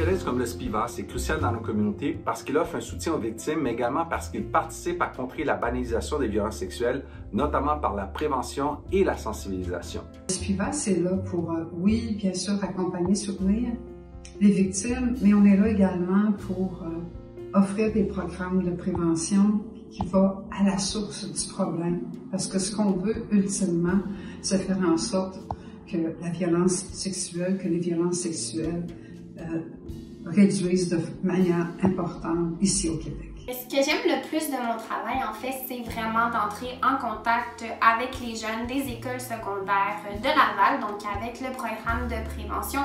organisme comme le SPIVAS est crucial dans nos communautés parce qu'il offre un soutien aux victimes, mais également parce qu'il participe à contrer la banalisation des violences sexuelles, notamment par la prévention et la sensibilisation. Le SPIVAS est là pour, oui, bien sûr, accompagner, soutenir les victimes, mais on est là également pour offrir des programmes de prévention qui vont à la source du problème. Parce que ce qu'on veut, ultimement, c'est faire en sorte que la violence sexuelle, que les violences sexuelles réduisent de manière importante ici au Québec. Ce que j'aime le plus de mon travail, en fait, c'est vraiment d'entrer en contact avec les jeunes des écoles secondaires de Laval, donc avec le programme de prévention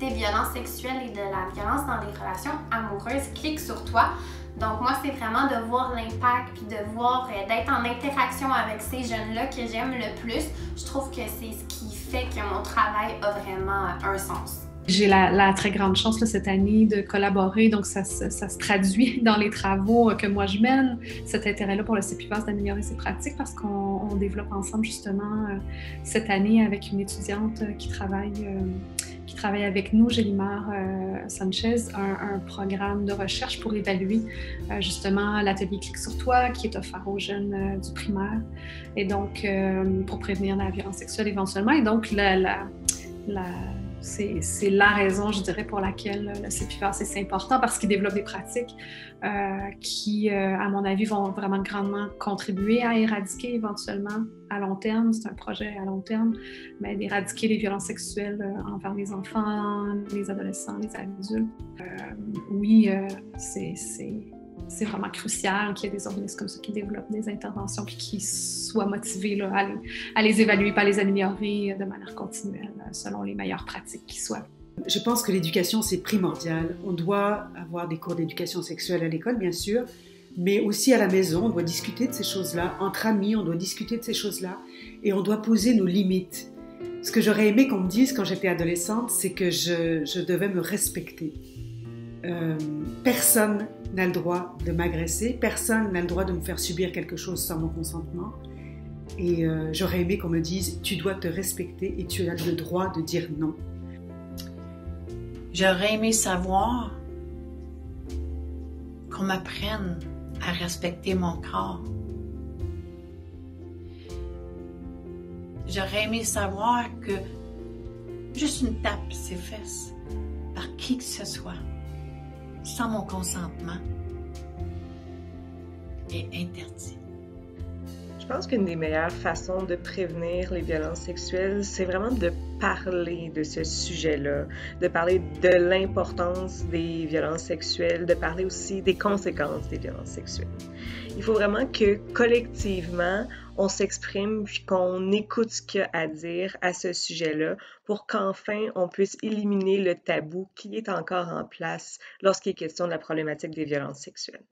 des violences sexuelles et de la violence dans les relations amoureuses Clique sur toi. Donc moi, c'est vraiment de voir l'impact puis de voir, d'être en interaction avec ces jeunes-là que j'aime le plus. Je trouve que c'est ce qui fait que mon travail a vraiment un sens. J'ai la très grande chance là, cette année de collaborer, donc ça se traduit dans les travaux que moi je mène, cet intérêt-là pour le SPIVAS d'améliorer ses pratiques parce qu'on développe ensemble justement cette année avec une étudiante qui travaille avec nous, Gélimar Sanchez, un programme de recherche pour évaluer justement l'atelier Clique sur toi qui est offert aux jeunes du primaire et donc pour prévenir la violence sexuelle éventuellement. Et donc c'est la raison, je dirais, pour laquelle le SPIVAS c'est important parce qu'il développe des pratiques qui, à mon avis, vont vraiment grandement contribuer à éradiquer éventuellement à long terme, c'est un projet à long terme, mais d'éradiquer les violences sexuelles envers les enfants, les adolescents, les adultes. Oui, c'est vraiment crucial qu'il y ait des organismes comme ça qui développent des interventions et qui soient motivés là, à les évaluer et à les améliorer de manière continuelle selon les meilleures pratiques qui soient. Je pense que l'éducation, c'est primordial. On doit avoir des cours d'éducation sexuelle à l'école, bien sûr, mais aussi à la maison. On doit discuter de ces choses-là. Entre amis, on doit discuter de ces choses-là et on doit poser nos limites. Ce que j'aurais aimé qu'on me dise quand j'étais adolescente, c'est que je devais me respecter. Personne n'a le droit de m'agresser, personne n'a le droit de me faire subir quelque chose sans mon consentement. Et j'aurais aimé qu'on me dise, tu dois te respecter et tu as le droit de dire non. J'aurais aimé savoir qu'on m'apprenne à respecter mon corps. J'aurais aimé savoir que juste une tape ses fesses par qui que ce soit, sans mon consentement, est interdit. Je pense qu'une des meilleures façons de prévenir les violences sexuelles, c'est vraiment de parler de ce sujet-là, de parler de l'importance des violences sexuelles, de parler aussi des conséquences des violences sexuelles. Il faut vraiment que collectivement, on s'exprime puis qu'on écoute ce qu'il y a à dire à ce sujet-là pour qu'enfin on puisse éliminer le tabou qui est encore en place lorsqu'il est question de la problématique des violences sexuelles.